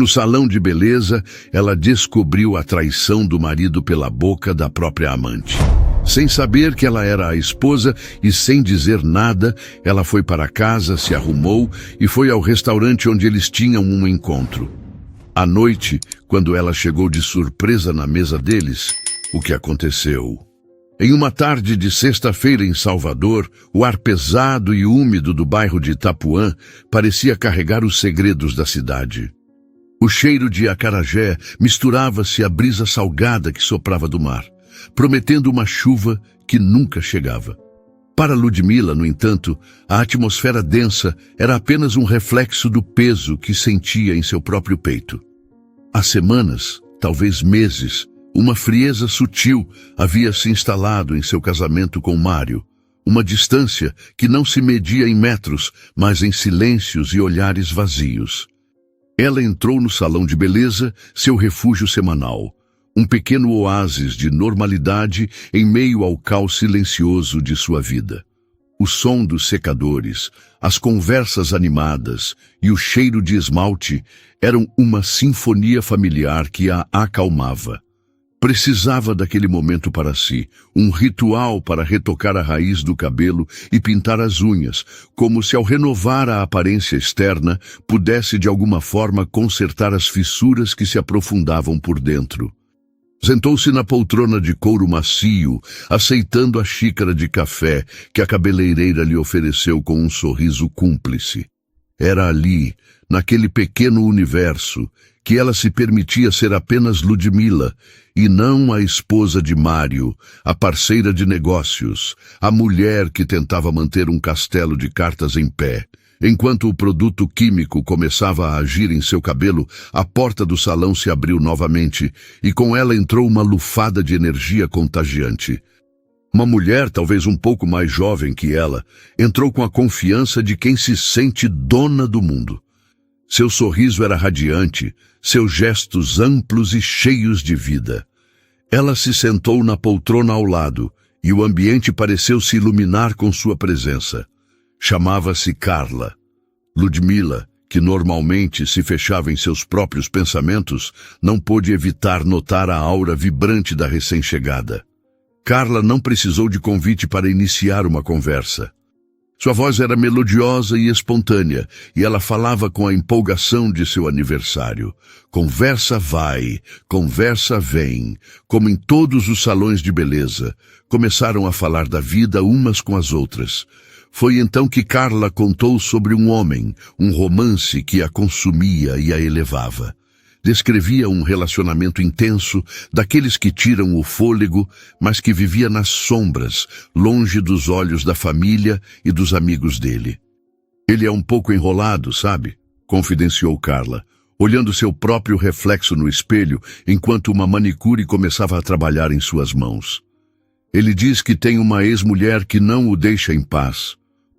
No salão de beleza, ela descobriu a traição do marido pela boca da própria amante. Sem saber que ela era a esposa e sem dizer nada, ela foi para casa, se arrumou e foi ao restaurante onde eles tinham um encontro. À noite, quando ela chegou de surpresa na mesa deles, o que aconteceu? Em uma tarde de sexta-feira em Salvador, o ar pesado e úmido do bairro de Itapuã parecia carregar os segredos da cidade. O cheiro de acarajé misturava-se à brisa salgada que soprava do mar, prometendo uma chuva que nunca chegava. Para Ludmila, no entanto, a atmosfera densa era apenas um reflexo do peso que sentia em seu próprio peito. Há semanas, talvez meses, uma frieza sutil havia se instalado em seu casamento com Mário, uma distância que não se media em metros, mas em silêncios e olhares vazios. Ela entrou no salão de beleza, seu refúgio semanal, um pequeno oásis de normalidade em meio ao caos silencioso de sua vida. O som dos secadores, as conversas animadas e o cheiro de esmalte eram uma sinfonia familiar que a acalmava. Precisava daquele momento para si, um ritual para retocar a raiz do cabelo e pintar as unhas, como se ao renovar a aparência externa pudesse de alguma forma consertar as fissuras que se aprofundavam por dentro. Sentou-se na poltrona de couro macio, aceitando a xícara de café que a cabeleireira lhe ofereceu com um sorriso cúmplice. Era ali, naquele pequeno universo, que ela se permitia ser apenas Ludmila, e não a esposa de Mário, a parceira de negócios, a mulher que tentava manter um castelo de cartas em pé. Enquanto o produto químico começava a agir em seu cabelo, a porta do salão se abriu novamente, e com ela entrou uma lufada de energia contagiante. Uma mulher, talvez um pouco mais jovem que ela, entrou com a confiança de quem se sente dona do mundo. Seu sorriso era radiante, seus gestos amplos e cheios de vida. Ela se sentou na poltrona ao lado, e o ambiente pareceu se iluminar com sua presença. Chamava-se Carla. Ludmila, que normalmente se fechava em seus próprios pensamentos, não pôde evitar notar a aura vibrante da recém-chegada. Carla não precisou de convite para iniciar uma conversa. Sua voz era melodiosa e espontânea, e ela falava com a empolgação de seu aniversário. Conversa vai, conversa vem, como em todos os salões de beleza. Começaram a falar da vida umas com as outras. Foi então que Carla contou sobre um homem, um romance que a consumia e a elevava. Descrevia um relacionamento intenso, daqueles que tiram o fôlego, mas que vivia nas sombras, longe dos olhos da família e dos amigos dele. Ele é um pouco enrolado, sabe? Confidenciou Carla, olhando seu próprio reflexo no espelho, enquanto uma manicure começava a trabalhar em suas mãos. Ele diz que tem uma ex-mulher que não o deixa em paz.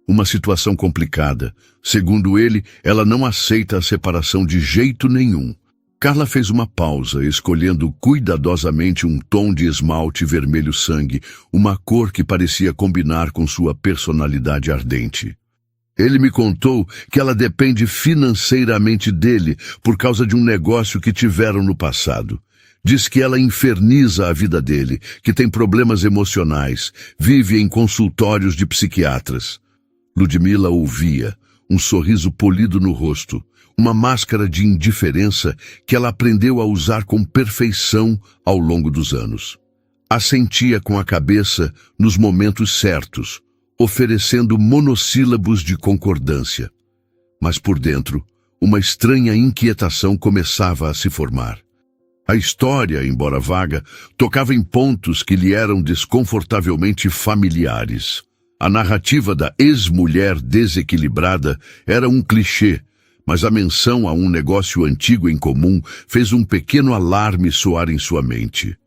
Uma situação complicada. Segundo ele, ela não aceita a separação de jeito nenhum. Carla fez uma pausa, escolhendo cuidadosamente um tom de esmalte vermelho sangue, uma cor que parecia combinar com sua personalidade ardente. Ele me contou que ela depende financeiramente dele por causa de um negócio que tiveram no passado. Diz que ela inferniza a vida dele, que tem problemas emocionais, vive em consultórios de psiquiatras. Ludmila ouvia, um sorriso polido no rosto, uma máscara de indiferença que ela aprendeu a usar com perfeição ao longo dos anos. Assentia com a cabeça nos momentos certos, oferecendo monossílabos de concordância. Mas por dentro, uma estranha inquietação começava a se formar. A história, embora vaga, tocava em pontos que lhe eram desconfortavelmente familiares. A narrativa da ex-mulher desequilibrada era um clichê, mas a menção a um negócio antigo em comum fez um pequeno alarme soar em sua mente.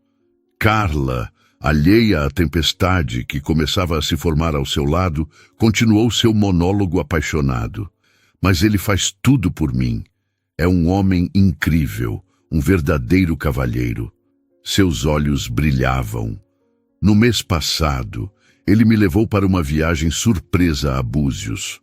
Carla, alheia à tempestade que começava a se formar ao seu lado, continuou seu monólogo apaixonado. Mas ele faz tudo por mim. É um homem incrível, um verdadeiro cavalheiro. Seus olhos brilhavam. No mês passado, ele me levou para uma viagem surpresa a Búzios.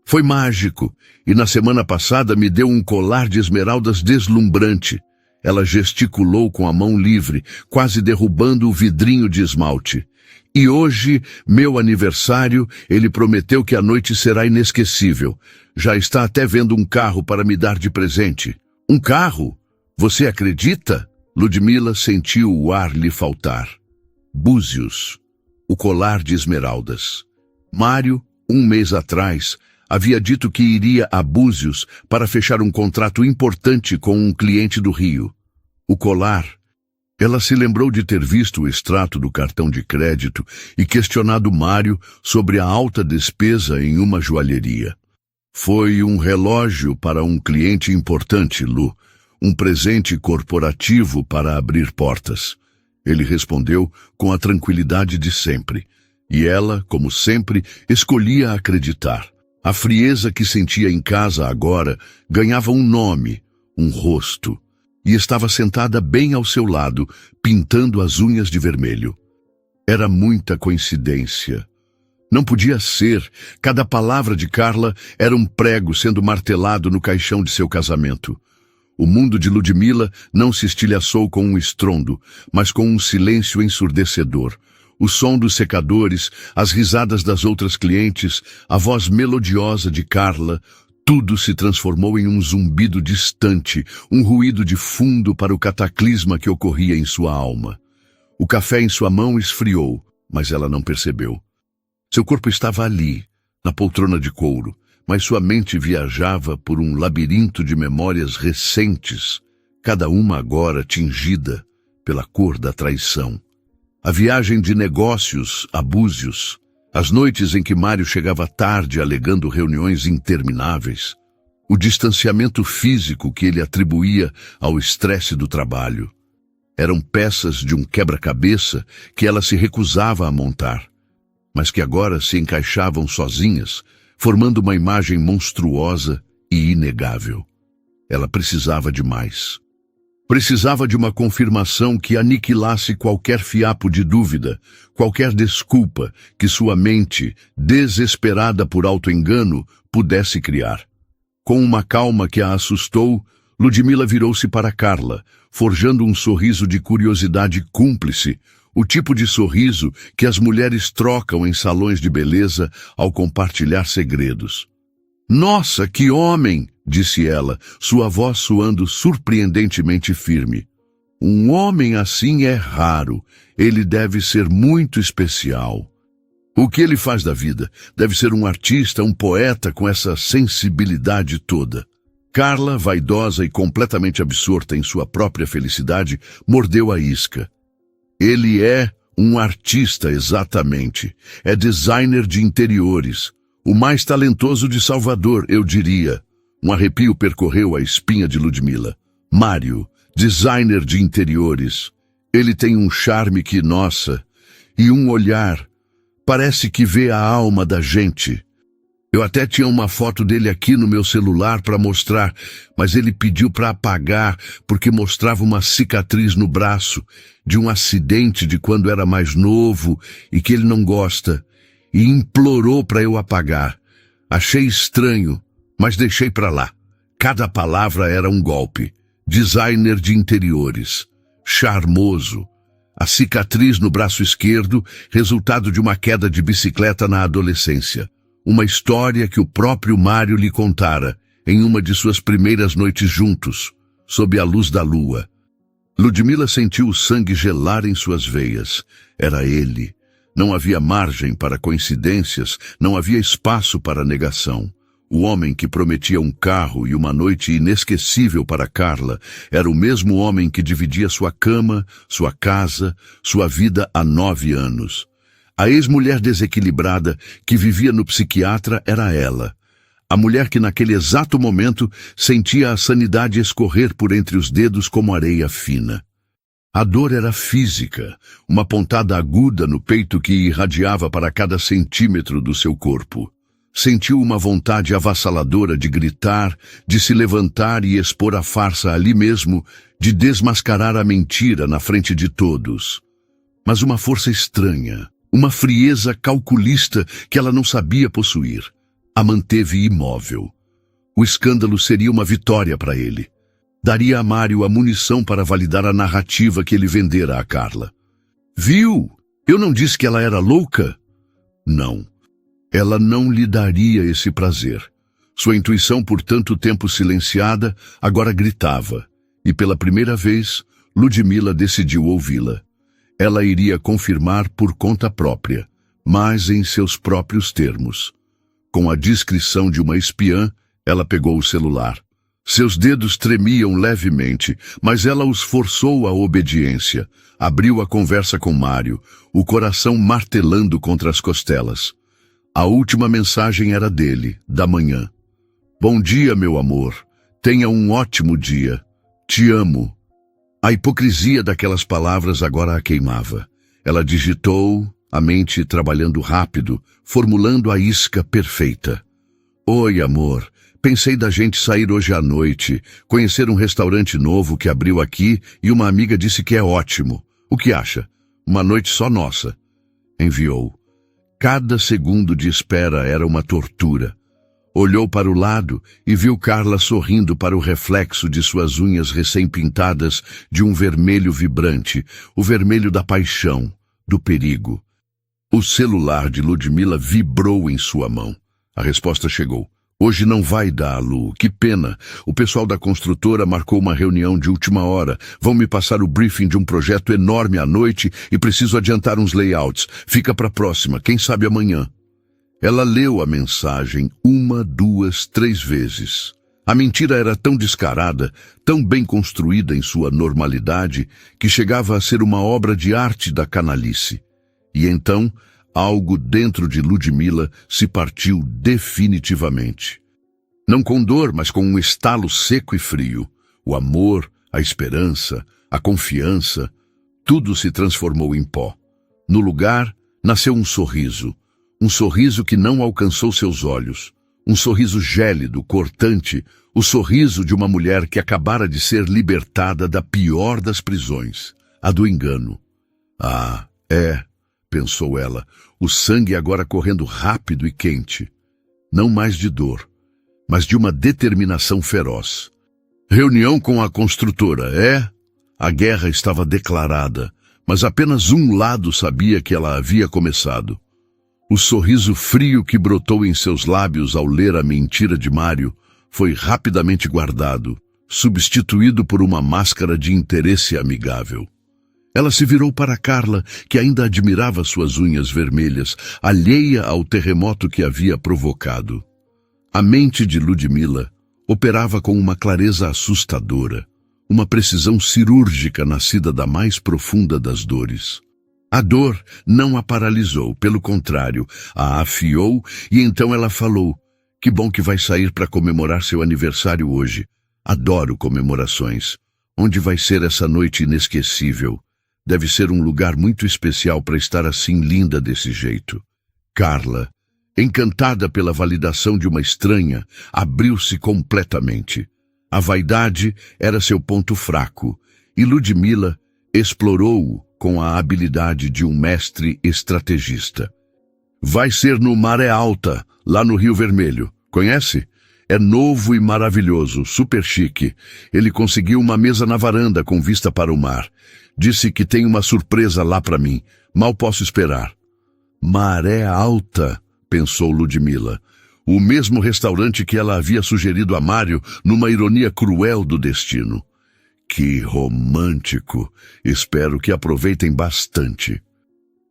Foi mágico, e na semana passada me deu um colar de esmeraldas deslumbrante. Ela gesticulou com a mão livre, quase derrubando o vidrinho de esmalte. E hoje, meu aniversário, ele prometeu que a noite será inesquecível. Já está até vendo um carro para me dar de presente. Um carro? Você acredita? Ludmila sentiu o ar lhe faltar. Búzios, o colar de esmeraldas. Mário, um mês atrás, havia dito que iria a Búzios para fechar um contrato importante com um cliente do Rio. O colar. Ela se lembrou de ter visto o extrato do cartão de crédito e questionado Mário sobre a alta despesa em uma joalheria. Foi um relógio para um cliente importante, Lu. Um presente corporativo para abrir portas. Ele respondeu com a tranquilidade de sempre. E ela, como sempre, escolhia acreditar. A frieza que sentia em casa agora ganhava um nome, um rosto. E estava sentada bem ao seu lado, pintando as unhas de vermelho. Era muita coincidência. Não podia ser. Cada palavra de Carla era um prego sendo martelado no caixão de seu casamento. O mundo de Ludmila não se estilhaçou com um estrondo, mas com um silêncio ensurdecedor. O som dos secadores, as risadas das outras clientes, a voz melodiosa de Carla, tudo se transformou em um zumbido distante, um ruído de fundo para o cataclisma que ocorria em sua alma. O café em sua mão esfriou, mas ela não percebeu. Seu corpo estava ali, na poltrona de couro, mas sua mente viajava por um labirinto de memórias recentes, cada uma agora tingida pela cor da traição. A viagem de negócios a Búzios, as noites em que Mário chegava tarde alegando reuniões intermináveis, o distanciamento físico que ele atribuía ao estresse do trabalho. Eram peças de um quebra-cabeça que ela se recusava a montar, mas que agora se encaixavam sozinhas, formando uma imagem monstruosa e inegável. Ela precisava de mais. Precisava de uma confirmação que aniquilasse qualquer fiapo de dúvida, qualquer desculpa que sua mente, desesperada por auto-engano, pudesse criar. Com uma calma que a assustou, Ludmila virou-se para Carla, forjando um sorriso de curiosidade cúmplice, o tipo de sorriso que as mulheres trocam em salões de beleza ao compartilhar segredos. "Nossa, que homem!" disse ela, sua voz soando surpreendentemente firme. "Um homem assim é raro. Ele deve ser muito especial. O que ele faz da vida? Deve ser um artista, um poeta com essa sensibilidade toda." Carla, vaidosa e completamente absorta em sua própria felicidade, mordeu a isca. "Ele é um artista, exatamente. É designer de interiores. O mais talentoso de Salvador, eu diria." Um arrepio percorreu a espinha de Ludmila. Mário, designer de interiores. Ele tem um charme que, nossa, e um olhar. Parece que vê a alma da gente. Eu até tinha uma foto dele aqui no meu celular para mostrar, mas ele pediu para apagar porque mostrava uma cicatriz no braço de um acidente de quando era mais novo e que ele não gosta, e implorou para eu apagar. Achei estranho, mas deixei para lá. Cada palavra era um golpe. Designer de interiores. Charmoso. A cicatriz no braço esquerdo, resultado de uma queda de bicicleta na adolescência. Uma história que o próprio Mário lhe contara em uma de suas primeiras noites juntos, sob a luz da lua. Ludmila sentiu o sangue gelar em suas veias. Era ele. Não havia margem para coincidências, não havia espaço para negação. O homem que prometia um carro e uma noite inesquecível para Carla era o mesmo homem que dividia sua cama, sua casa, sua vida há 9 anos. A ex-mulher desequilibrada que vivia no psiquiatra era ela. A mulher que naquele exato momento sentia a sanidade escorrer por entre os dedos como areia fina. A dor era física, uma pontada aguda no peito que irradiava para cada centímetro do seu corpo. Sentiu uma vontade avassaladora de gritar, de se levantar e expor a farsa ali mesmo, de desmascarar a mentira na frente de todos. Mas uma força estranha, uma frieza calculista que ela não sabia possuir, a manteve imóvel. O escândalo seria uma vitória para ele. Daria a Mário a munição para validar a narrativa que ele vendera a Carla. Viu? Eu não disse que ela era louca? Não. Ela não lhe daria esse prazer. Sua intuição, por tanto tempo silenciada, agora gritava. E pela primeira vez, Ludmila decidiu ouvi-la. Ela iria confirmar por conta própria, mas em seus próprios termos. Com a discrição de uma espiã, ela pegou o celular. Seus dedos tremiam levemente, mas ela os forçou à obediência. Abriu a conversa com Mário, o coração martelando contra as costelas. A última mensagem era dele, da manhã. Bom dia, meu amor. Tenha um ótimo dia. Te amo. A hipocrisia daquelas palavras agora a queimava. Ela digitou, a mente trabalhando rápido, formulando a isca perfeita. Oi, amor. Pensei da gente sair hoje à noite, conhecer um restaurante novo que abriu aqui e uma amiga disse que é ótimo. O que acha? Uma noite só nossa. Enviou. Cada segundo de espera era uma tortura. Olhou para o lado e viu Carla sorrindo para o reflexo de suas unhas recém-pintadas de um vermelho vibrante, o vermelho da paixão, do perigo. O celular de Ludmila vibrou em sua mão. A resposta chegou. Hoje não vai dar, Lu. Que pena. O pessoal da construtora marcou uma reunião de última hora. Vão me passar o briefing de um projeto enorme à noite e preciso adiantar uns layouts. Fica para a próxima, quem sabe amanhã. Ela leu a mensagem 1, 2, 3 vezes. A mentira era tão descarada, tão bem construída em sua normalidade, que chegava a ser uma obra de arte da canalice. E então, algo dentro de Ludmila se partiu definitivamente. Não com dor, mas com um estalo seco e frio. O amor, a esperança, a confiança, tudo se transformou em pó. No lugar, nasceu um sorriso que não alcançou seus olhos. Um sorriso gélido, cortante, o sorriso de uma mulher que acabara de ser libertada da pior das prisões, a do engano. Ah, pensou ela, o sangue agora correndo rápido e quente. Não mais de dor, mas de uma determinação feroz. Reunião com a construtora, A guerra estava declarada, mas apenas um lado sabia que ela havia começado. O sorriso frio que brotou em seus lábios ao ler a mentira de Mário foi rapidamente guardado, substituído por uma máscara de interesse amigável. Ela se virou para Carla, que ainda admirava suas unhas vermelhas, alheia ao terremoto que havia provocado. A mente de Ludmila operava com uma clareza assustadora, uma precisão cirúrgica nascida da mais profunda das dores. A dor não a paralisou, pelo contrário, a afiou e então ela falou: que bom que vai sair para comemorar seu aniversário hoje. Adoro comemorações. Onde vai ser essa noite inesquecível? Deve ser um lugar muito especial para estar assim linda desse jeito. Carla, encantada pela validação de uma estranha, abriu-se completamente. A vaidade era seu ponto fraco, e Ludmila explorou-o com a habilidade de um mestre estrategista. Vai ser no Maré Alta, lá no Rio Vermelho. Conhece? É novo e maravilhoso, super chique. Ele conseguiu uma mesa na varanda com vista para o mar. Disse que tem uma surpresa lá para mim. Mal posso esperar. Maré Alta, pensou Ludmila. O mesmo restaurante que ela havia sugerido a Mário numa ironia cruel do destino. Que romântico. Espero que aproveitem bastante.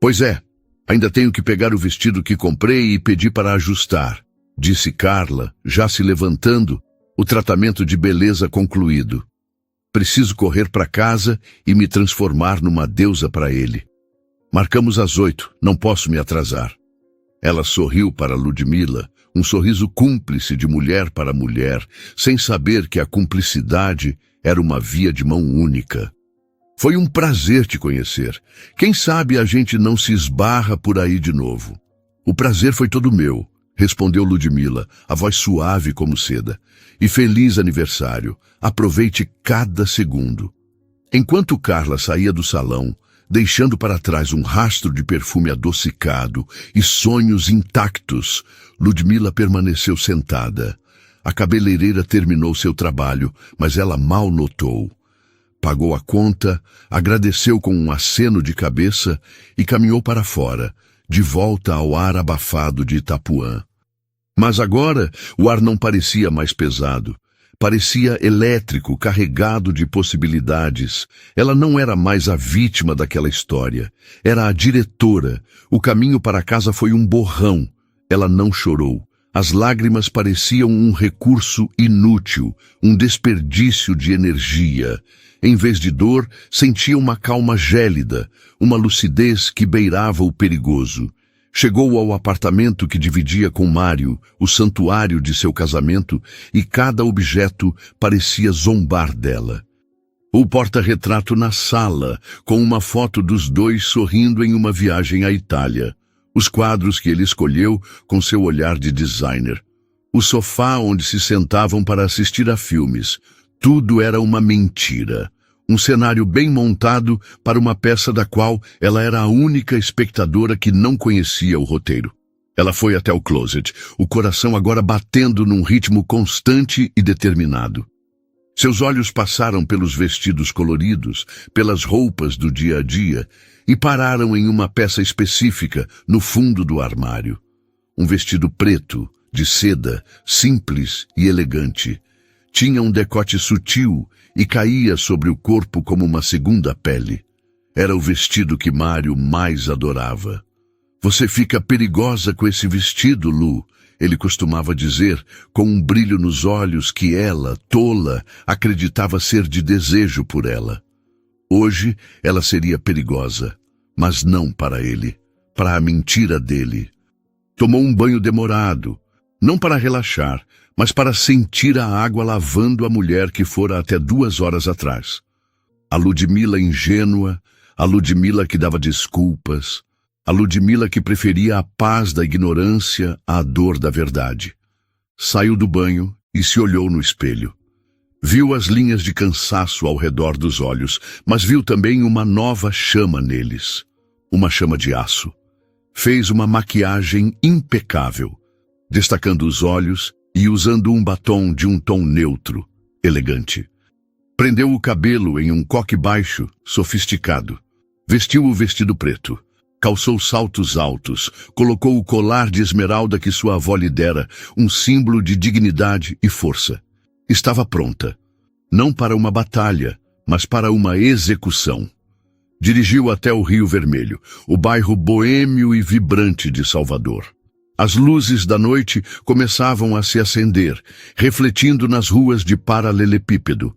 Pois é, ainda tenho que pegar o vestido que comprei e pedir para ajustar, disse Carla, já se levantando, o tratamento de beleza concluído. Preciso correr para casa e me transformar numa deusa para ele. Marcamos às 8, não posso me atrasar. Ela sorriu para Ludmila, um sorriso cúmplice de mulher para mulher, sem saber que a cumplicidade era uma via de mão única. Foi um prazer te conhecer. Quem sabe a gente não se esbarra por aí de novo. O prazer foi todo meu, respondeu Ludmila, a voz suave como seda. E feliz aniversário. Aproveite cada segundo. Enquanto Carla saía do salão, deixando para trás um rastro de perfume adocicado e sonhos intactos, Ludmila permaneceu sentada. A cabeleireira terminou seu trabalho, mas ela mal notou. Pagou a conta, agradeceu com um aceno de cabeça e caminhou para fora, de volta ao ar abafado de Itapuã. Mas agora o ar não parecia mais pesado. Parecia elétrico, carregado de possibilidades. Ela não era mais a vítima daquela história. Era a diretora. O caminho para casa foi um borrão. Ela não chorou. As lágrimas pareciam um recurso inútil, um desperdício de energia. Em vez de dor, sentia uma calma gélida, uma lucidez que beirava o perigoso. Chegou ao apartamento que dividia com Mário, o santuário de seu casamento, e cada objeto parecia zombar dela. O porta-retrato na sala, com uma foto dos dois sorrindo em uma viagem à Itália. Os quadros que ele escolheu com seu olhar de designer. O sofá onde se sentavam para assistir a filmes. Tudo era uma mentira. Um cenário bem montado para uma peça da qual ela era a única espectadora que não conhecia o roteiro. Ela foi até o closet, o coração agora batendo num ritmo constante e determinado. Seus olhos passaram pelos vestidos coloridos, pelas roupas do dia a dia, e pararam em uma peça específica no fundo do armário. Um vestido preto, de seda, simples e elegante. Tinha um decote sutil e caía sobre o corpo como uma segunda pele. Era o vestido que Mário mais adorava. "Você fica perigosa com esse vestido, Lu", ele costumava dizer, com um brilho nos olhos que ela, tola, acreditava ser de desejo por ela. Hoje ela seria perigosa, mas não para ele, para a mentira dele. Tomou um banho demorado, não para relaxar, mas para sentir a água lavando a mulher que fora até 2 horas atrás. A Ludmila ingênua, a Ludmila que dava desculpas, a Ludmila que preferia a paz da ignorância à dor da verdade. Saiu do banho e se olhou no espelho. Viu as linhas de cansaço ao redor dos olhos, mas viu também uma nova chama neles. Uma chama de aço. Fez uma maquiagem impecável, destacando os olhos e usando um batom de um tom neutro, elegante. Prendeu o cabelo em um coque baixo, sofisticado. Vestiu o vestido preto. Calçou saltos altos. Colocou o colar de esmeralda que sua avó lhe dera, um símbolo de dignidade e força. Estava pronta. Não para uma batalha, mas para uma execução. Dirigiu até o Rio Vermelho, o bairro boêmio e vibrante de Salvador. As luzes da noite começavam a se acender, refletindo nas ruas de paralelepípedo.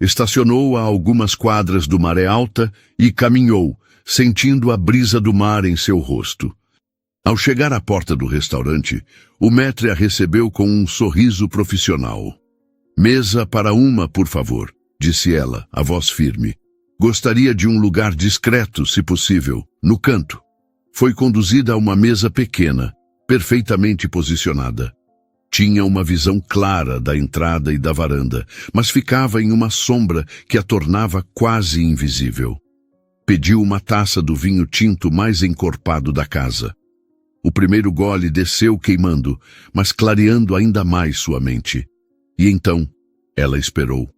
Estacionou a algumas quadras do Maré Alta e caminhou, sentindo a brisa do mar em seu rosto. Ao chegar à porta do restaurante, o maître a recebeu com um sorriso profissional. "Mesa para uma, por favor", disse ela, a voz firme. "Gostaria de um lugar discreto, se possível, no canto." Foi conduzida a uma mesa pequena, perfeitamente posicionada. Tinha uma visão clara da entrada e da varanda, mas ficava em uma sombra que a tornava quase invisível. Pediu uma taça do vinho tinto mais encorpado da casa. O primeiro gole desceu queimando, mas clareando ainda mais sua mente. E então, ela esperou.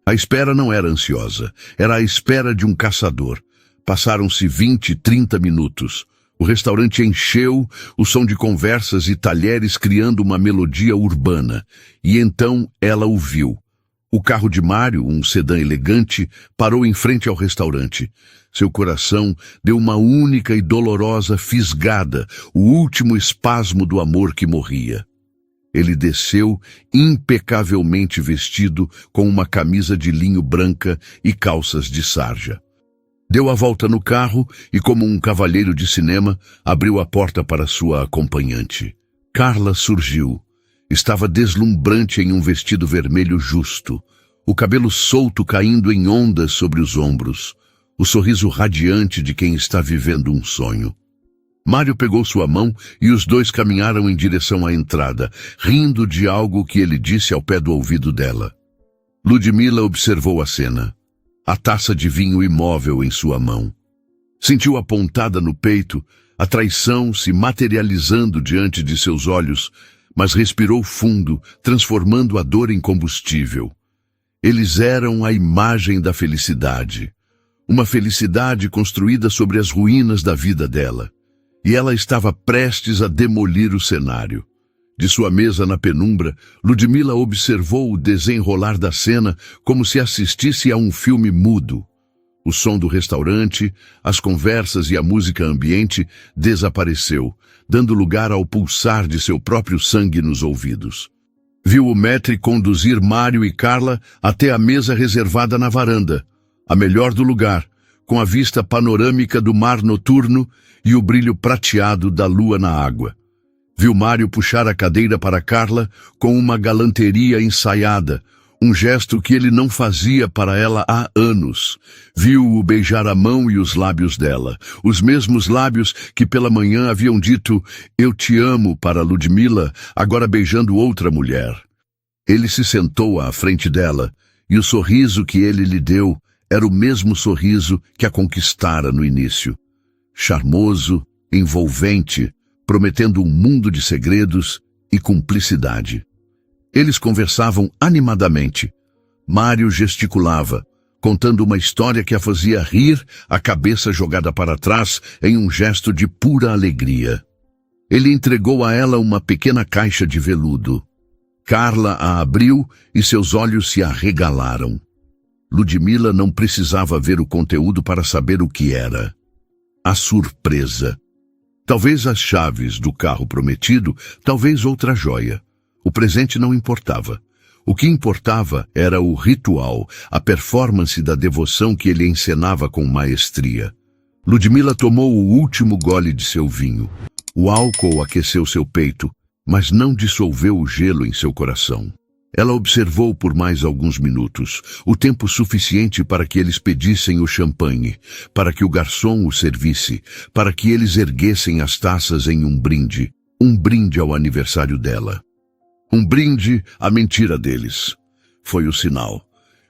A espera não era ansiosa, era a espera de um caçador. Passaram-se 20, 30 minutos. O restaurante encheu, o som de conversas e talheres criando uma melodia urbana. E então ela o viu. O carro de Mário, um sedã elegante, parou em frente ao restaurante. Seu coração deu uma única e dolorosa fisgada, o último espasmo do amor que morria. Ele desceu, impecavelmente vestido, com uma camisa de linho branca e calças de sarja. Deu a volta no carro e, como um cavalheiro de cinema, abriu a porta para sua acompanhante. Carla surgiu. Estava deslumbrante em um vestido vermelho justo, o cabelo solto caindo em ondas sobre os ombros, o sorriso radiante de quem está vivendo um sonho. Mário pegou sua mão e os dois caminharam em direção à entrada, rindo de algo que ele disse ao pé do ouvido dela. Ludmila observou a cena. A taça de vinho imóvel em sua mão. Sentiu a pontada no peito, a traição se materializando diante de seus olhos, mas respirou fundo, transformando a dor em combustível. Eles eram a imagem da felicidade. Uma felicidade construída sobre as ruínas da vida dela. E ela estava prestes a demolir o cenário. De sua mesa na penumbra, Ludmila observou o desenrolar da cena como se assistisse a um filme mudo. O som do restaurante, as conversas e a música ambiente desapareceu, dando lugar ao pulsar de seu próprio sangue nos ouvidos. Viu o maître conduzir Mário e Carla até a mesa reservada na varanda, a melhor do lugar, com a vista panorâmica do mar noturno e o brilho prateado da lua na água. Viu Mário puxar a cadeira para Carla com uma galanteria ensaiada, um gesto que ele não fazia para ela há anos. Viu-o beijar a mão e os lábios dela, os mesmos lábios que pela manhã haviam dito "Eu te amo" para Ludmila, agora beijando outra mulher. Ele se sentou à frente dela, e o sorriso que ele lhe deu era o mesmo sorriso que a conquistara no início. Charmoso, envolvente, prometendo um mundo de segredos e cumplicidade. Eles conversavam animadamente. Mário gesticulava, contando uma história que a fazia rir, a cabeça jogada para trás em um gesto de pura alegria. Ele entregou a ela uma pequena caixa de veludo. Carla a abriu e seus olhos se arregalaram. Ludmila não precisava ver o conteúdo para saber o que era. A surpresa. Talvez as chaves do carro prometido, talvez outra joia. O presente não importava. O que importava era o ritual, a performance da devoção que ele encenava com maestria. Ludmila tomou o último gole de seu vinho. O álcool aqueceu seu peito, mas não dissolveu o gelo em seu coração. Ela observou por mais alguns minutos, o tempo suficiente para que eles pedissem o champanhe, para que o garçom o servisse, para que eles erguessem as taças em um brinde ao aniversário dela. Um brinde à mentira deles. Foi o sinal.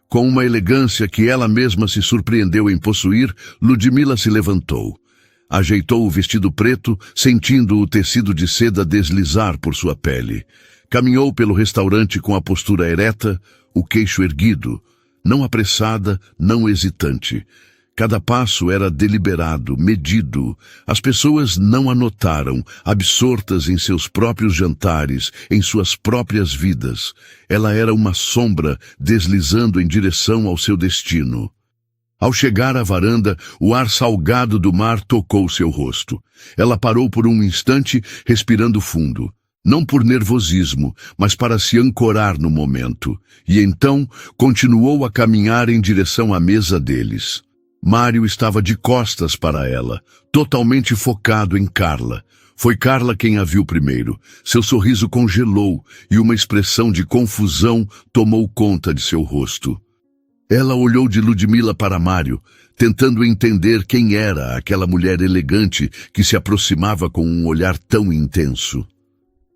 Com uma elegância que ela mesma se surpreendeu em possuir, Ludmila se levantou. Ajeitou o vestido preto, sentindo o tecido de seda deslizar por sua pele. Caminhou pelo restaurante com a postura ereta, o queixo erguido, não apressada, não hesitante. Cada passo era deliberado, medido. As pessoas não a notaram, absortas em seus próprios jantares, em suas próprias vidas. Ela era uma sombra deslizando em direção ao seu destino. Ao chegar à varanda, o ar salgado do mar tocou seu rosto. Ela parou por um instante, respirando fundo. Não por nervosismo, mas para se ancorar no momento. E então continuou a caminhar em direção à mesa deles. Mário estava de costas para ela, totalmente focado em Carla. Foi Carla quem a viu primeiro. Seu sorriso congelou e uma expressão de confusão tomou conta de seu rosto. Ela olhou de Ludmila para Mário, tentando entender quem era aquela mulher elegante que se aproximava com um olhar tão intenso.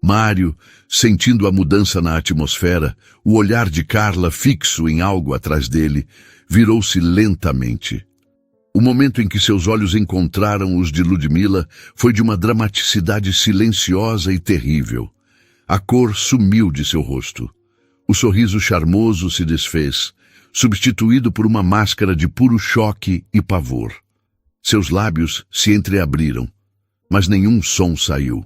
Mário, sentindo a mudança na atmosfera, o olhar de Carla fixo em algo atrás dele, virou-se lentamente. O momento em que seus olhos encontraram os de Ludmila foi de uma dramaticidade silenciosa e terrível. A cor sumiu de seu rosto. O sorriso charmoso se desfez, substituído por uma máscara de puro choque e pavor. Seus lábios se entreabriram, mas nenhum som saiu.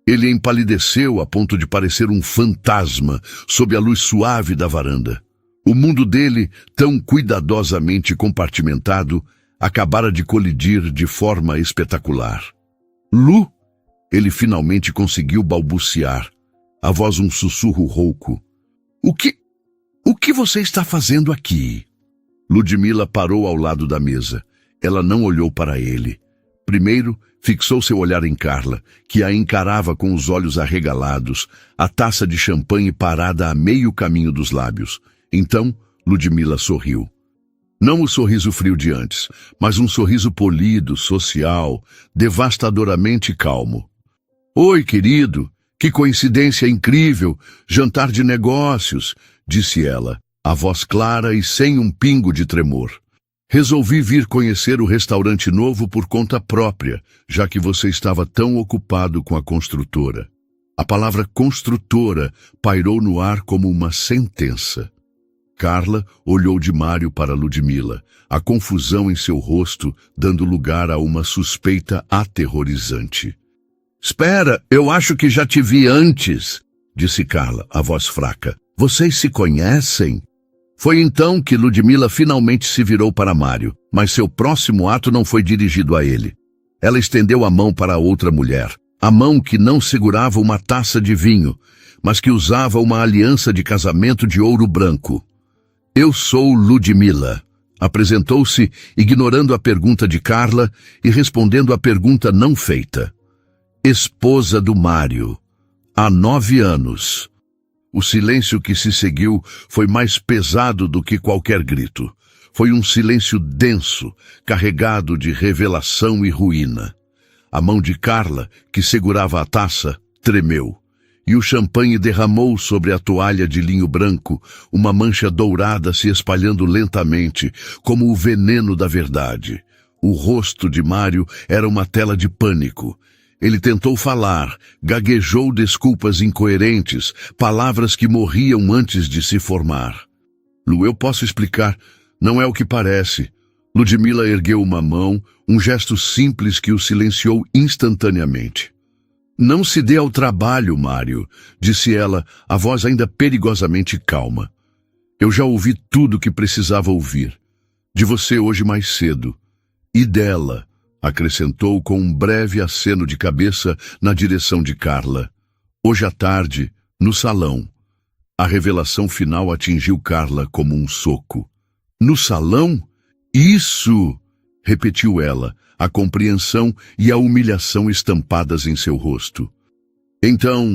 Ele empalideceu a ponto de parecer um fantasma sob a luz suave da varanda. O mundo dele, tão cuidadosamente compartimentado, acabara de colidir de forma espetacular. Lu! Ele finalmente conseguiu balbuciar, a voz um sussurro rouco. O que você está fazendo aqui? Ludmila parou ao lado da mesa. Ela não olhou para ele. Primeiro, fixou seu olhar em Carla, que a encarava com os olhos arregalados, a taça de champanhe parada a meio caminho dos lábios. Então, Ludmila sorriu. Não o sorriso frio de antes, mas um sorriso polido, social, devastadoramente calmo. Oi, querido, que coincidência incrível, jantar de negócios, disse ela, a voz clara e sem um pingo de tremor. Resolvi vir conhecer o restaurante novo por conta própria, já que você estava tão ocupado com a construtora. A palavra construtora pairou no ar como uma sentença. Carla olhou de Mário para Ludmila, a confusão em seu rosto dando lugar a uma suspeita aterrorizante. Espera, eu acho que já te vi antes, disse Carla, a voz fraca. Vocês se conhecem? Foi então que Ludmila finalmente se virou para Mário, mas seu próximo ato não foi dirigido a ele. Ela estendeu a mão para a outra mulher, a mão que não segurava uma taça de vinho, mas que usava uma aliança de casamento de ouro branco. Eu sou Ludmila. Apresentou-se, ignorando a pergunta de Carla e respondendo à pergunta não feita. Esposa do Mário. Há 9 anos. O silêncio que se seguiu foi mais pesado do que qualquer grito. Foi um silêncio denso, carregado de revelação e ruína. A mão de Carla, que segurava a taça, tremeu, e o champanhe derramou sobre a toalha de linho branco, uma mancha dourada se espalhando lentamente, como o veneno da verdade. O rosto de Mário era uma tela de pânico. Ele tentou falar, gaguejou desculpas incoerentes, palavras que morriam antes de se formar. Lu, eu posso explicar, não é o que parece. Ludmila ergueu uma mão, um gesto simples que o silenciou instantaneamente. Não se dê ao trabalho, Mário, disse ela, a voz ainda perigosamente calma. Eu já ouvi tudo o que precisava ouvir. De você hoje mais cedo. E dela, acrescentou com um breve aceno de cabeça na direção de Carla. Hoje à tarde, no salão. A revelação final atingiu Carla como um soco. No salão? Isso! Repetiu ela, a compreensão e a humilhação estampadas em seu rosto. Então,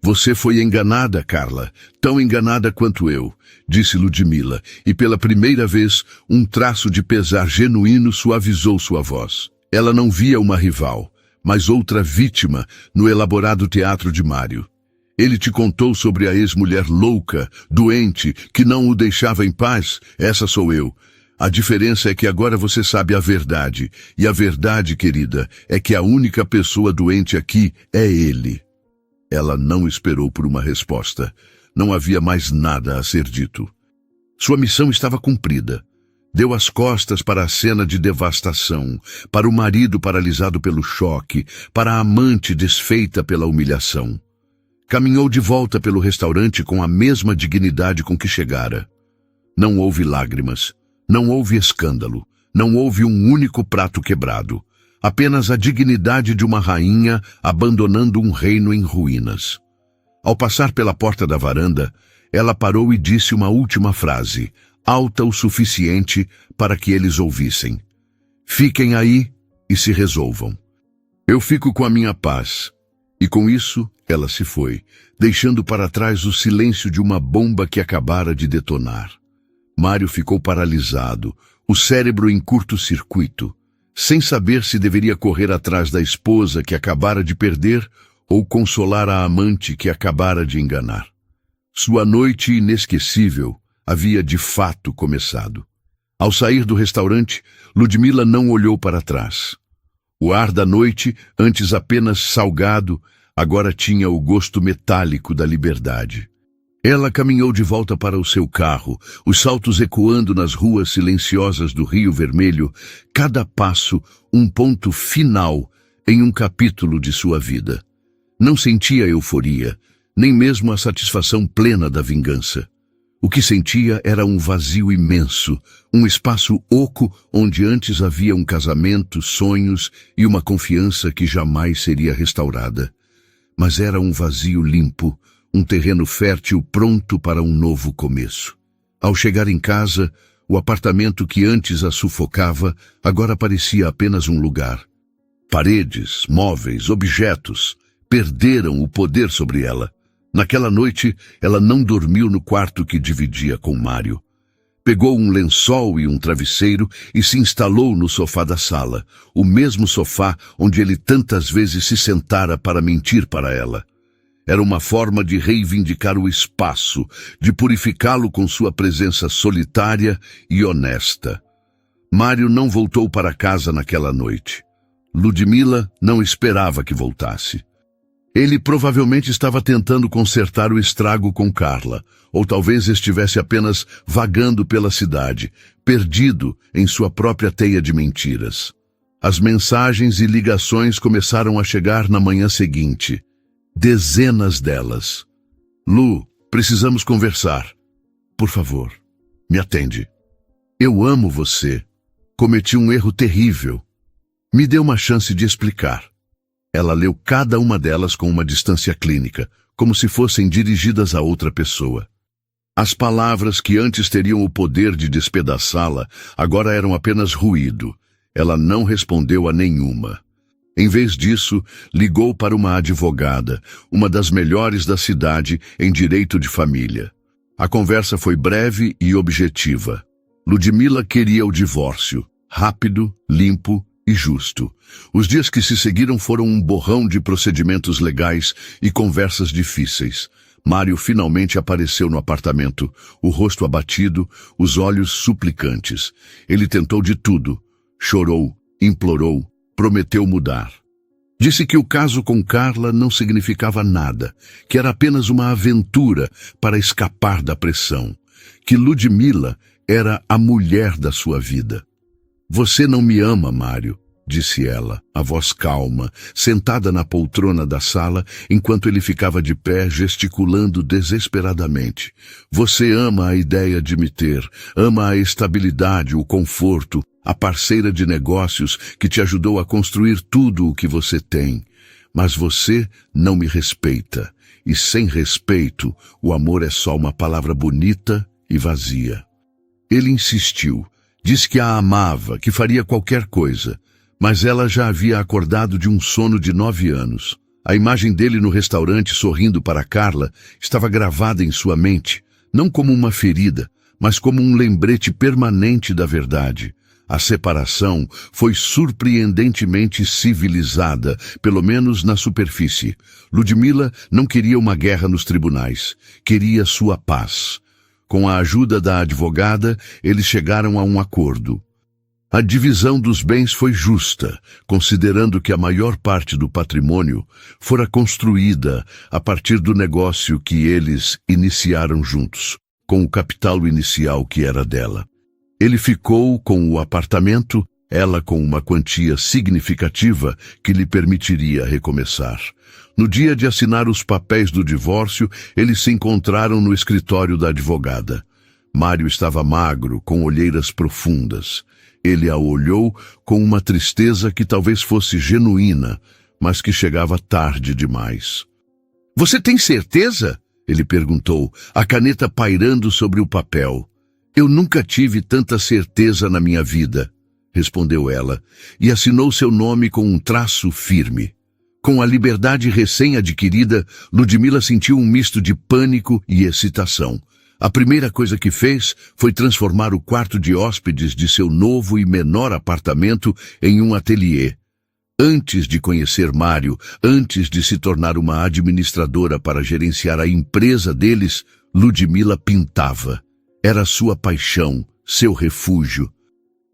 Você foi enganada, Carla, tão enganada quanto eu, disse Ludmila, e pela primeira vez um traço de pesar genuíno suavizou sua voz. Ela não via uma rival, mas outra vítima no elaborado teatro de Mário. Ele te contou sobre a ex-mulher louca, doente, que não o deixava em paz? Essa sou eu. A diferença é que agora você sabe a verdade, e a verdade, querida, é que a única pessoa doente aqui é ele. Ela não esperou por uma resposta. Não havia mais nada a ser dito. Sua missão estava cumprida. Deu as costas para a cena de devastação, para o marido paralisado pelo choque, para a amante desfeita pela humilhação. Caminhou de volta pelo restaurante com a mesma dignidade com que chegara. Não houve lágrimas, não houve escândalo, não houve um único prato quebrado. Apenas a dignidade de uma rainha abandonando um reino em ruínas. Ao passar pela porta da varanda, ela parou e disse uma última frase, alta o suficiente para que eles ouvissem. Fiquem aí e se resolvam. Eu fico com a minha paz. E com isso, ela se foi, deixando para trás o silêncio de uma bomba que acabara de detonar. Mário ficou paralisado, o cérebro em curto-circuito, sem saber se deveria correr atrás da esposa que acabara de perder ou consolar a amante que acabara de enganar. Sua noite inesquecível havia de fato começado. Ao sair do restaurante, Ludmila não olhou para trás. O ar da noite, antes apenas salgado, agora tinha o gosto metálico da liberdade. Ela caminhou de volta para o seu carro, os saltos ecoando nas ruas silenciosas do Rio Vermelho, cada passo um ponto final em um capítulo de sua vida. Não sentia euforia, nem mesmo a satisfação plena da vingança. O que sentia era um vazio imenso, um espaço oco onde antes havia um casamento, sonhos e uma confiança que jamais seria restaurada. Mas era um vazio limpo, um terreno fértil pronto para um novo começo. Ao chegar em casa, o apartamento que antes a sufocava agora parecia apenas um lugar. Paredes, móveis, objetos perderam o poder sobre ela. Naquela noite, ela não dormiu no quarto que dividia com Mário. Pegou um lençol e um travesseiro e se instalou no sofá da sala, o mesmo sofá onde ele tantas vezes se sentara para mentir para ela. Era uma forma de reivindicar o espaço, de purificá-lo com sua presença solitária e honesta. Mário não voltou para casa naquela noite. Ludmila não esperava que voltasse. Ele provavelmente estava tentando consertar o estrago com Carla, ou talvez estivesse apenas vagando pela cidade, perdido em sua própria teia de mentiras. As mensagens e ligações começaram a chegar na manhã seguinte. Dezenas delas. Lu, precisamos conversar. Por favor, me atende. Eu amo você. Cometi um erro terrível. Me dê uma chance de explicar. Ela leu cada uma delas com uma distância clínica, como se fossem dirigidas a outra pessoa. As palavras que antes teriam o poder de despedaçá-la, agora eram apenas ruído. Ela não respondeu a nenhuma. Em vez disso, ligou para uma advogada, uma das melhores da cidade em direito de família. A conversa foi breve e objetiva. Ludmila queria o divórcio, rápido, limpo e justo. Os dias que se seguiram foram um borrão de procedimentos legais e conversas difíceis. Mário finalmente apareceu no apartamento, o rosto abatido, os olhos suplicantes. Ele tentou de tudo. Chorou, implorou, prometeu mudar. Disse que o caso com Carla não significava nada, que era apenas uma aventura para escapar da pressão, que Ludmila era a mulher da sua vida. Você não me ama, Mário, disse ela, a voz calma, sentada na poltrona da sala, enquanto ele ficava de pé, gesticulando desesperadamente. Você ama a ideia de me ter, ama a estabilidade, o conforto, a parceira de negócios que te ajudou a construir tudo o que você tem. Mas você não me respeita, e sem respeito, o amor é só uma palavra bonita e vazia. Ele insistiu, disse que a amava, que faria qualquer coisa, mas ela já havia acordado de um sono de 9 anos. A imagem dele no restaurante sorrindo para Carla estava gravada em sua mente, não como uma ferida, mas como um lembrete permanente da verdade. A separação foi surpreendentemente civilizada, pelo menos na superfície. Ludmila não queria uma guerra nos tribunais, queria sua paz. Com a ajuda da advogada, eles chegaram a um acordo. A divisão dos bens foi justa, considerando que a maior parte do patrimônio fora construída a partir do negócio que eles iniciaram juntos, com o capital inicial que era dela. Ele ficou com o apartamento, ela com uma quantia significativa que lhe permitiria recomeçar. No dia de assinar os papéis do divórcio, eles se encontraram no escritório da advogada. Mário estava magro, com olheiras profundas. Ele a olhou com uma tristeza que talvez fosse genuína, mas que chegava tarde demais. — Você tem certeza? Ele perguntou, a caneta pairando sobre o papel. — Eu nunca tive tanta certeza na minha vida, respondeu ela, e assinou seu nome com um traço firme. Com a liberdade recém-adquirida, Ludmila sentiu um misto de pânico e excitação. A primeira coisa que fez foi transformar o quarto de hóspedes de seu novo e menor apartamento em um ateliê. Antes de conhecer Mário, antes de se tornar uma administradora para gerenciar a empresa deles, Ludmila pintava. Era sua paixão, seu refúgio.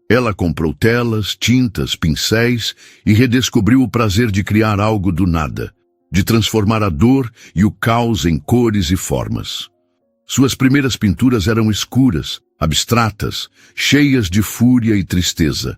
Ela comprou telas, tintas, pincéis e redescobriu o prazer de criar algo do nada, de transformar a dor e o caos em cores e formas. Suas primeiras pinturas eram escuras, abstratas, cheias de fúria e tristeza.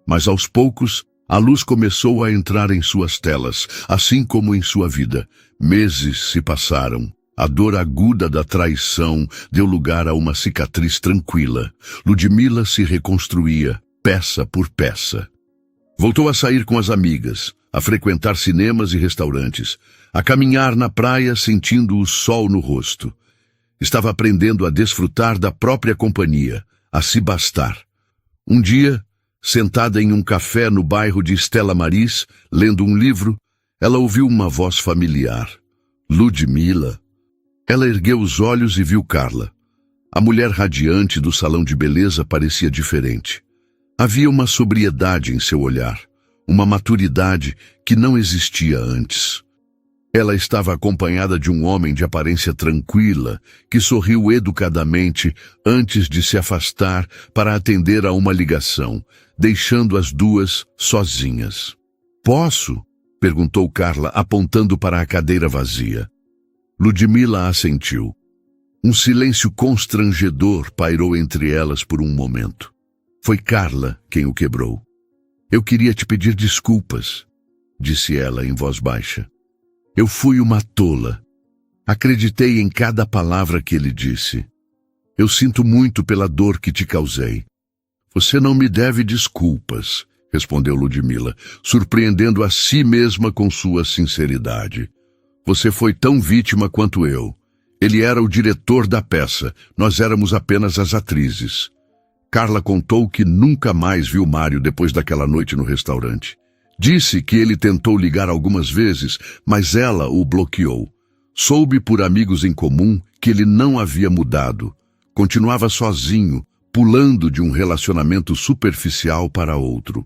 Mas aos poucos, a luz começou a entrar em suas telas, assim como em sua vida. Meses se passaram. A dor aguda da traição deu lugar a uma cicatriz tranquila. Ludmila se reconstruía, peça por peça. Voltou a sair com as amigas, a frequentar cinemas e restaurantes, a caminhar na praia sentindo o sol no rosto. Estava aprendendo a desfrutar da própria companhia, a se bastar. Um dia, sentada em um café no bairro de Stella Maris, lendo um livro, ela ouviu uma voz familiar. Ludmila. Ela ergueu os olhos e viu Carla. A mulher radiante do salão de beleza parecia diferente. Havia uma sobriedade em seu olhar, uma maturidade que não existia antes. Ela estava acompanhada de um homem de aparência tranquila, que sorriu educadamente antes de se afastar para atender a uma ligação, deixando as duas sozinhas. "Posso?" perguntou Carla, apontando para a cadeira vazia. Ludmila assentiu. Um silêncio constrangedor pairou entre elas por um momento. Foi Carla quem o quebrou. "Eu queria te pedir desculpas", disse ela em voz baixa. "Eu fui uma tola. Acreditei em cada palavra que ele disse. Eu sinto muito pela dor que te causei." "Você não me deve desculpas", respondeu Ludmila, surpreendendo a si mesma com sua sinceridade. "Você foi tão vítima quanto eu. Ele era o diretor da peça, nós éramos apenas as atrizes." Carla contou que nunca mais viu Mário depois daquela noite no restaurante. Disse que ele tentou ligar algumas vezes, mas ela o bloqueou. Soube por amigos em comum que ele não havia mudado. Continuava sozinho, pulando de um relacionamento superficial para outro.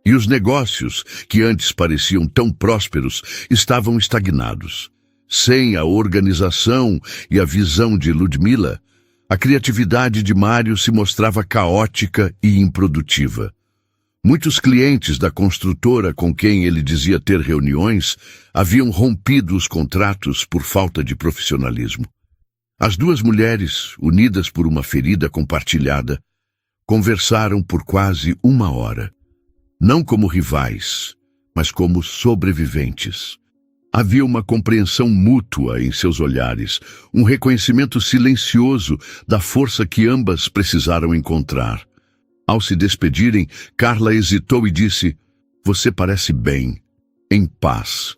E os negócios, que antes pareciam tão prósperos, estavam estagnados. Sem a organização e a visão de Ludmila, a criatividade de Mário se mostrava caótica e improdutiva. Muitos clientes da construtora com quem ele dizia ter reuniões haviam rompido os contratos por falta de profissionalismo. As duas mulheres, unidas por uma ferida compartilhada, conversaram por quase 1 hora. Não como rivais, mas como sobreviventes. Havia uma compreensão mútua em seus olhares, um reconhecimento silencioso da força que ambas precisaram encontrar. Ao se despedirem, Carla hesitou e disse: "Você parece bem, em paz."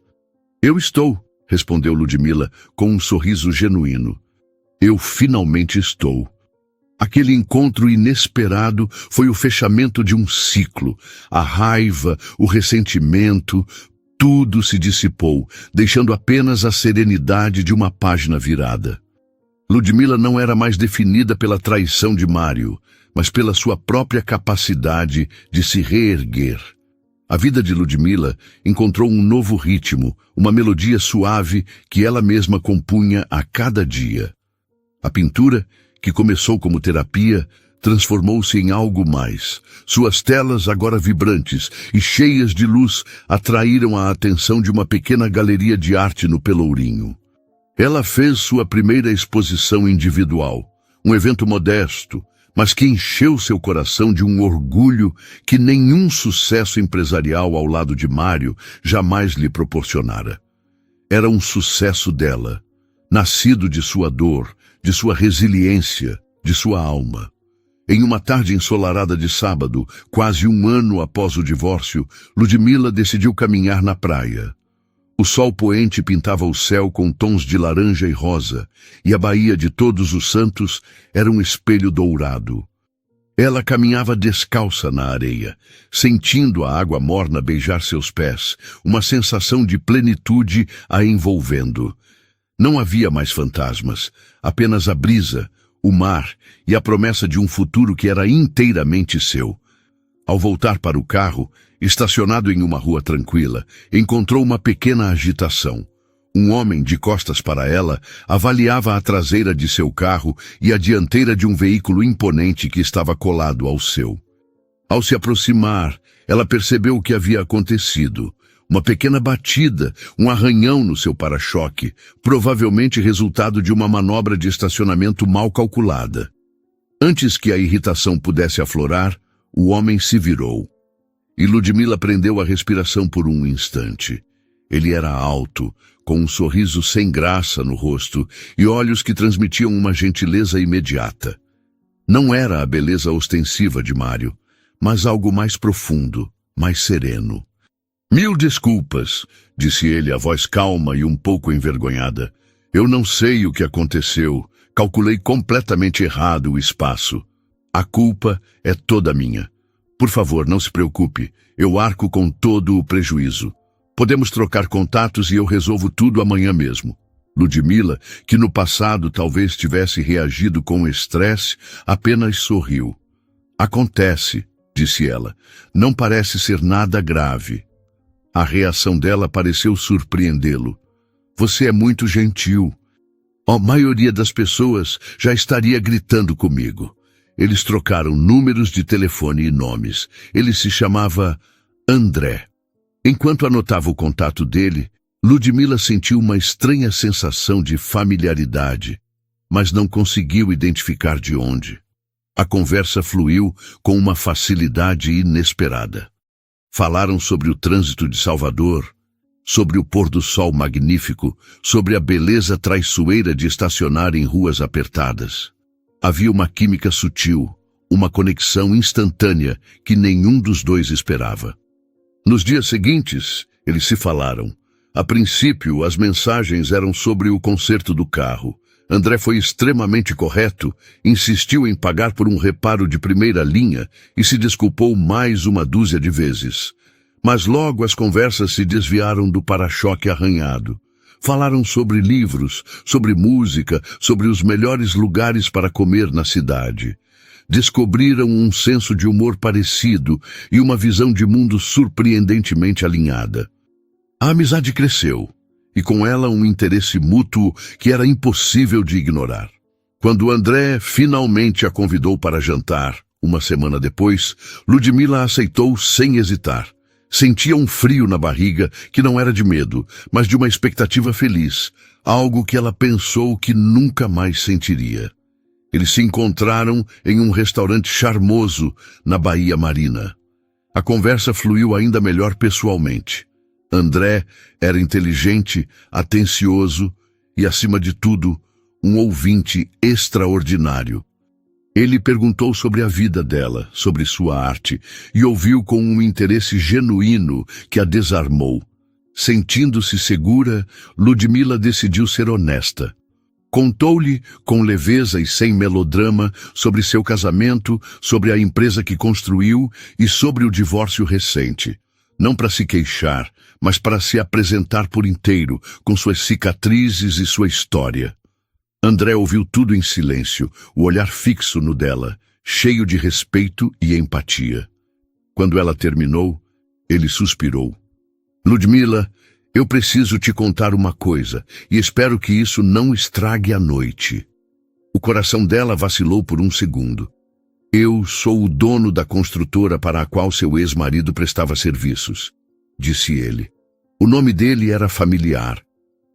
"Eu estou", respondeu Ludmila com um sorriso genuíno. "Eu finalmente estou." Aquele encontro inesperado foi o fechamento de um ciclo. A raiva, o ressentimento, tudo se dissipou, deixando apenas a serenidade de uma página virada. Ludmila não era mais definida pela traição de Mário, mas pela sua própria capacidade de se reerguer. A vida de Ludmila encontrou um novo ritmo, uma melodia suave que ela mesma compunha a cada dia. A pintura, que começou como terapia, transformou-se em algo mais. Suas telas, agora vibrantes e cheias de luz, atraíram a atenção de uma pequena galeria de arte no Pelourinho. Ela fez sua primeira exposição individual, um evento modesto, mas que encheu seu coração de um orgulho que nenhum sucesso empresarial ao lado de Mário jamais lhe proporcionara. Era um sucesso dela, nascido de sua dor, de sua resiliência, de sua alma. Em uma tarde ensolarada de sábado, quase 1 ano após o divórcio, Ludmila decidiu caminhar na praia. O sol poente pintava o céu com tons de laranja e rosa, e a Baía de Todos os Santos era um espelho dourado. Ela caminhava descalça na areia, sentindo a água morna beijar seus pés, uma sensação de plenitude a envolvendo. Não havia mais fantasmas, apenas a brisa, o mar e a promessa de um futuro que era inteiramente seu. Ao voltar para o carro, estacionado em uma rua tranquila, encontrou uma pequena agitação. Um homem, de costas para ela, avaliava a traseira de seu carro e a dianteira de um veículo imponente que estava colado ao seu. Ao se aproximar, ela percebeu o que havia acontecido. Uma pequena batida, um arranhão no seu para-choque, provavelmente resultado de uma manobra de estacionamento mal calculada. Antes que a irritação pudesse aflorar, o homem se virou. E Ludmila prendeu a respiração por um instante. Ele era alto, com um sorriso sem graça no rosto e olhos que transmitiam uma gentileza imediata. Não era a beleza ostensiva de Mário, mas algo mais profundo, mais sereno. "Mil desculpas", disse ele, a voz calma e um pouco envergonhada. "Eu não sei o que aconteceu. Calculei completamente errado o espaço. A culpa é toda minha. Por favor, não se preocupe. Eu arco com todo o prejuízo. Podemos trocar contatos e eu resolvo tudo amanhã mesmo." Ludmila, que no passado talvez tivesse reagido com estresse, apenas sorriu. "Acontece", disse ela. "Não parece ser nada grave." A reação dela pareceu surpreendê-lo. Você é muito gentil. A maioria das pessoas já estaria gritando comigo. Eles trocaram números de telefone e nomes. Ele se chamava André. Enquanto anotava o contato dele, Ludmila sentiu uma estranha sensação de familiaridade, mas não conseguiu identificar de onde. A conversa fluiu com uma facilidade inesperada. Falaram sobre o trânsito de Salvador, sobre o pôr do sol magnífico, sobre a beleza traiçoeira de estacionar em ruas apertadas. Havia uma química sutil, uma conexão instantânea que nenhum dos dois esperava. Nos dias seguintes, eles se falaram. A princípio, as mensagens eram sobre o conserto do carro. André foi extremamente correto, insistiu em pagar por um reparo de primeira linha e se desculpou mais uma dúzia de vezes. Mas logo as conversas se desviaram do para-choque arranhado. Falaram sobre livros, sobre música, sobre os melhores lugares para comer na cidade. Descobriram um senso de humor parecido e uma visão de mundo surpreendentemente alinhada. A amizade cresceu, e com ela um interesse mútuo que era impossível de ignorar. Quando André finalmente a convidou para jantar, uma semana depois, Ludmila aceitou sem hesitar. Sentia um frio na barriga que não era de medo, mas de uma expectativa feliz, algo que ela pensou que nunca mais sentiria. Eles se encontraram em um restaurante charmoso na Baía Marina. A conversa fluiu ainda melhor pessoalmente. André era inteligente, atencioso e, acima de tudo, um ouvinte extraordinário. Ele perguntou sobre a vida dela, sobre sua arte, e ouviu com um interesse genuíno que a desarmou. Sentindo-se segura, Ludmila decidiu ser honesta. Contou-lhe, com leveza e sem melodrama, sobre seu casamento, sobre a empresa que construiu e sobre o divórcio recente. Não para se queixar, mas para se apresentar por inteiro, com suas cicatrizes e sua história. André ouviu tudo em silêncio, o olhar fixo no dela, cheio de respeito e empatia. Quando ela terminou, ele suspirou. Ludmila, eu preciso te contar uma coisa, e espero que isso não estrague a noite. O coração dela vacilou por um segundo. Eu sou o dono da construtora para a qual seu ex-marido prestava serviços, disse ele. O nome dele era familiar,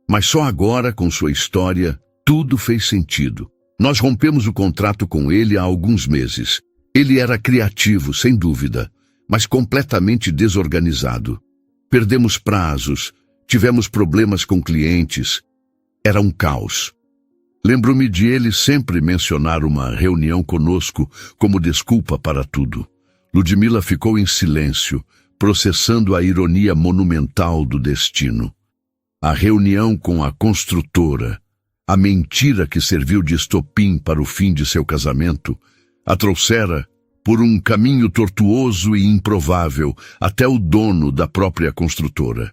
mas só agora, com sua história, tudo fez sentido. Nós rompemos o contrato com ele há alguns meses. Ele era criativo, sem dúvida, mas completamente desorganizado. Perdemos prazos, tivemos problemas com clientes. Era um caos. Lembro-me de ele sempre mencionar uma reunião conosco como desculpa para tudo. Ludmila ficou em silêncio, processando a ironia monumental do destino. A reunião com a construtora, a mentira que serviu de estopim para o fim de seu casamento, a trouxera por um caminho tortuoso e improvável até o dono da própria construtora.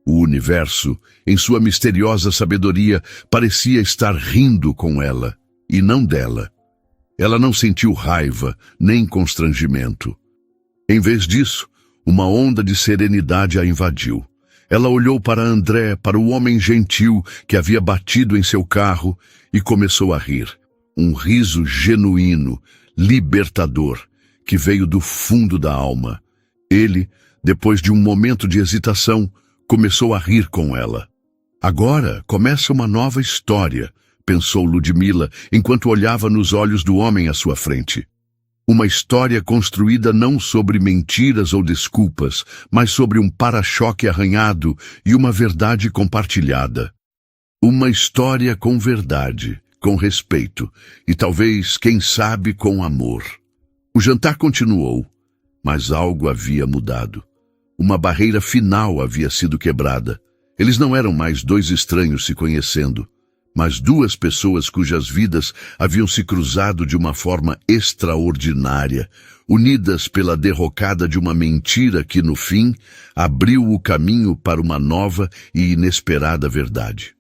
O universo, em sua misteriosa sabedoria, parecia estar rindo com ela, e não dela. Ela não sentiu raiva, nem constrangimento. Em vez disso, uma onda de serenidade a invadiu. Ela olhou para André, para o homem gentil que havia batido em seu carro, e começou a rir. Um riso genuíno, libertador, que veio do fundo da alma. Ele, depois de um momento de hesitação, começou a rir com ela. Agora começa uma nova história, pensou Ludmila, enquanto olhava nos olhos do homem à sua frente. Uma história construída não sobre mentiras ou desculpas, mas sobre um para-choque arranhado e uma verdade compartilhada. Uma história com verdade, com respeito e talvez, quem sabe, com amor. O jantar continuou, mas algo havia mudado. Uma barreira final havia sido quebrada. Eles não eram mais dois estranhos se conhecendo, mas duas pessoas cujas vidas haviam se cruzado de uma forma extraordinária, unidas pela derrocada de uma mentira que, no fim, abriu o caminho para uma nova e inesperada verdade.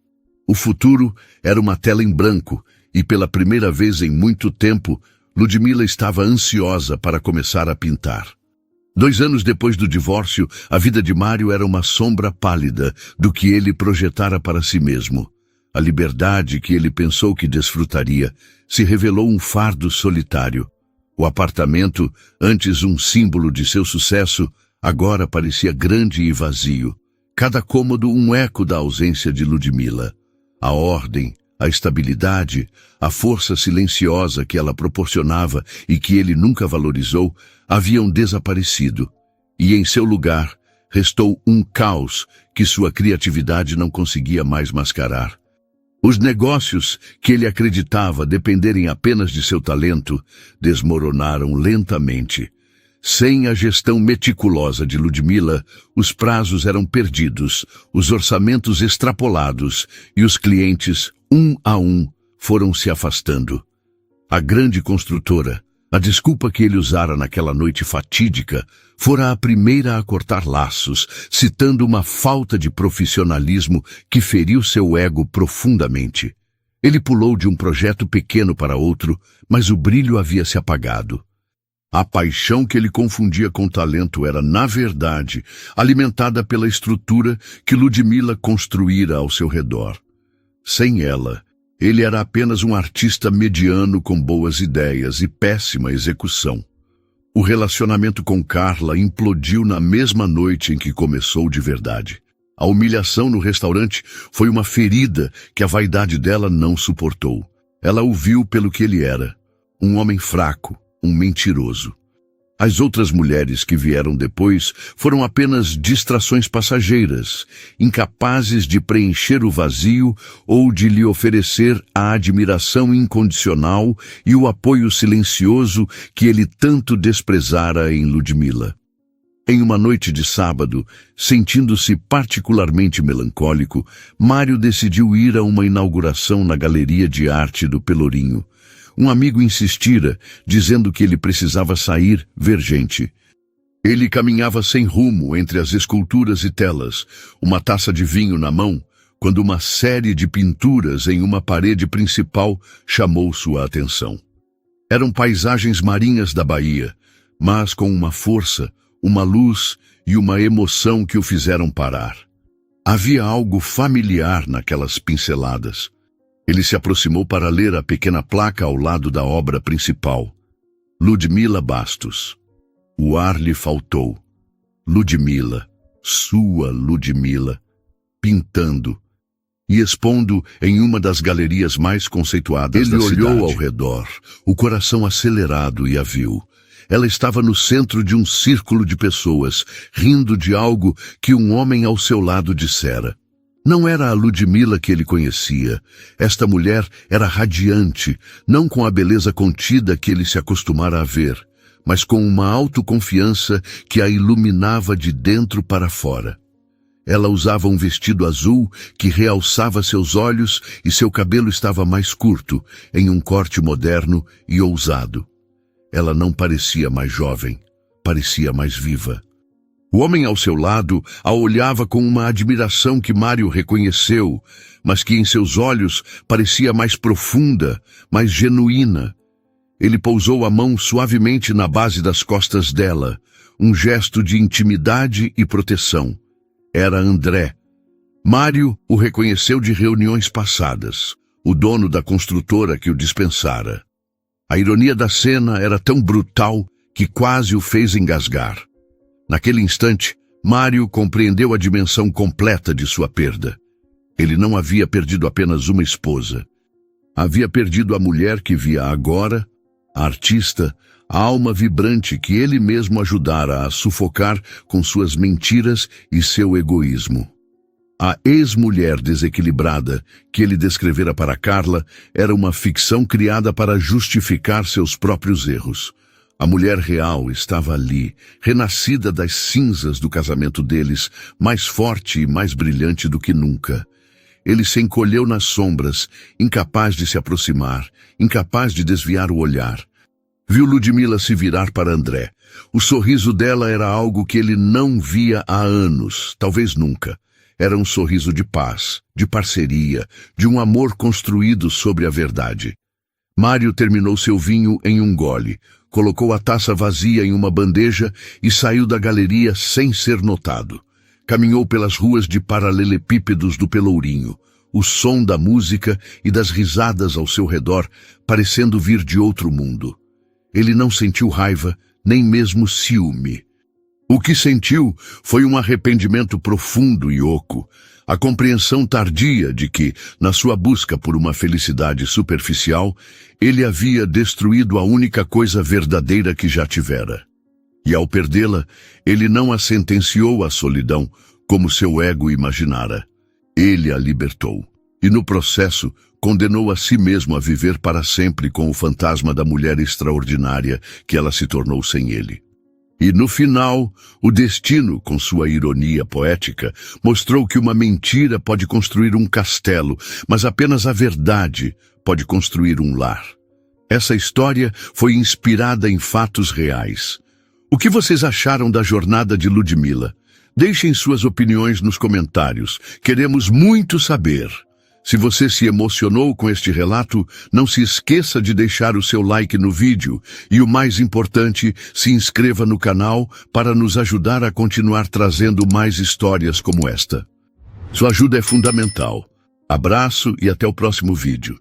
O futuro era uma tela em branco e, pela primeira vez em muito tempo, Ludmila estava ansiosa para começar a pintar. 2 anos depois do divórcio, a vida de Mário era uma sombra pálida do que ele projetara para si mesmo. A liberdade que ele pensou que desfrutaria se revelou um fardo solitário. O apartamento, antes um símbolo de seu sucesso, agora parecia grande e vazio. Cada cômodo um eco da ausência de Ludmila. A ordem, a estabilidade, a força silenciosa que ela proporcionava e que ele nunca valorizou, haviam desaparecido. E em seu lugar, restou um caos que sua criatividade não conseguia mais mascarar. Os negócios que ele acreditava dependerem apenas de seu talento desmoronaram lentamente. Sem a gestão meticulosa de Ludmila, os prazos eram perdidos, os orçamentos extrapolados e os clientes, um a um, foram se afastando. A grande construtora, a desculpa que ele usara naquela noite fatídica, fora a primeira a cortar laços, citando uma falta de profissionalismo que feriu seu ego profundamente. Ele pulou de um projeto pequeno para outro, mas o brilho havia se apagado. A paixão que ele confundia com talento era, na verdade, alimentada pela estrutura que Ludmila construíra ao seu redor. Sem ela, ele era apenas um artista mediano com boas ideias e péssima execução. O relacionamento com Carla implodiu na mesma noite em que começou de verdade. A humilhação no restaurante foi uma ferida que a vaidade dela não suportou. Ela o viu pelo que ele era, um homem fraco, um mentiroso. As outras mulheres que vieram depois foram apenas distrações passageiras, incapazes de preencher o vazio ou de lhe oferecer a admiração incondicional e o apoio silencioso que ele tanto desprezara em Ludmila. Em uma noite de sábado, sentindo-se particularmente melancólico, Mário decidiu ir a uma inauguração na Galeria de Arte do Pelourinho. Um amigo insistira, dizendo que ele precisava sair ver gente. Ele caminhava sem rumo entre as esculturas e telas, uma taça de vinho na mão, quando uma série de pinturas em uma parede principal chamou sua atenção. Eram paisagens marinhas da Bahia, mas com uma força, uma luz e uma emoção que o fizeram parar. Havia algo familiar naquelas pinceladas. Ele se aproximou para ler a pequena placa ao lado da obra principal. Ludmila Bastos. O ar lhe faltou. Ludmila, sua Ludmila, pintando e expondo em uma das galerias mais conceituadas da cidade. Ele olhou ao redor, o coração acelerado, e a viu. Ela estava no centro de um círculo de pessoas, rindo de algo que um homem ao seu lado dissera. Não era a Ludmila que ele conhecia. Esta mulher era radiante, não com a beleza contida que ele se acostumara a ver, mas com uma autoconfiança que a iluminava de dentro para fora. Ela usava um vestido azul que realçava seus olhos e seu cabelo estava mais curto, em um corte moderno e ousado. Ela não parecia mais jovem, parecia mais viva. O homem ao seu lado a olhava com uma admiração que Mário reconheceu, mas que em seus olhos parecia mais profunda, mais genuína. Ele pousou a mão suavemente na base das costas dela, um gesto de intimidade e proteção. Era André. Mário o reconheceu de reuniões passadas, o dono da construtora que o dispensara. A ironia da cena era tão brutal que quase o fez engasgar. Naquele instante, Mário compreendeu a dimensão completa de sua perda. Ele não havia perdido apenas uma esposa. Havia perdido a mulher que via agora, a artista, a alma vibrante que ele mesmo ajudara a sufocar com suas mentiras e seu egoísmo. A ex-mulher desequilibrada que ele descrevera para Carla era uma ficção criada para justificar seus próprios erros. A mulher real estava ali, renascida das cinzas do casamento deles, mais forte e mais brilhante do que nunca. Ele se encolheu nas sombras, incapaz de se aproximar, incapaz de desviar o olhar. Viu Ludmila se virar para André. O sorriso dela era algo que ele não via há anos, talvez nunca. Era um sorriso de paz, de parceria, de um amor construído sobre a verdade. Mário terminou seu vinho em um gole, colocou a taça vazia em uma bandeja e saiu da galeria sem ser notado. Caminhou pelas ruas de paralelepípedos do Pelourinho, o som da música e das risadas ao seu redor parecendo vir de outro mundo. Ele não sentiu raiva, nem mesmo ciúme. O que sentiu foi um arrependimento profundo e oco, a compreensão tardia de que, na sua busca por uma felicidade superficial, ele havia destruído a única coisa verdadeira que já tivera. E ao perdê-la, ele não a sentenciou à solidão, como seu ego imaginara. Ele a libertou. E no processo, condenou a si mesmo a viver para sempre com o fantasma da mulher extraordinária que ela se tornou sem ele. E no final, o destino, com sua ironia poética, mostrou que uma mentira pode construir um castelo, mas apenas a verdade pode construir um lar. Essa história foi inspirada em fatos reais. O que vocês acharam da jornada de Ludmila? Deixem suas opiniões nos comentários. Queremos muito saber. Se você se emocionou com este relato, não se esqueça de deixar o seu like no vídeo e, o mais importante, se inscreva no canal para nos ajudar a continuar trazendo mais histórias como esta. Sua ajuda é fundamental. Abraço e até o próximo vídeo.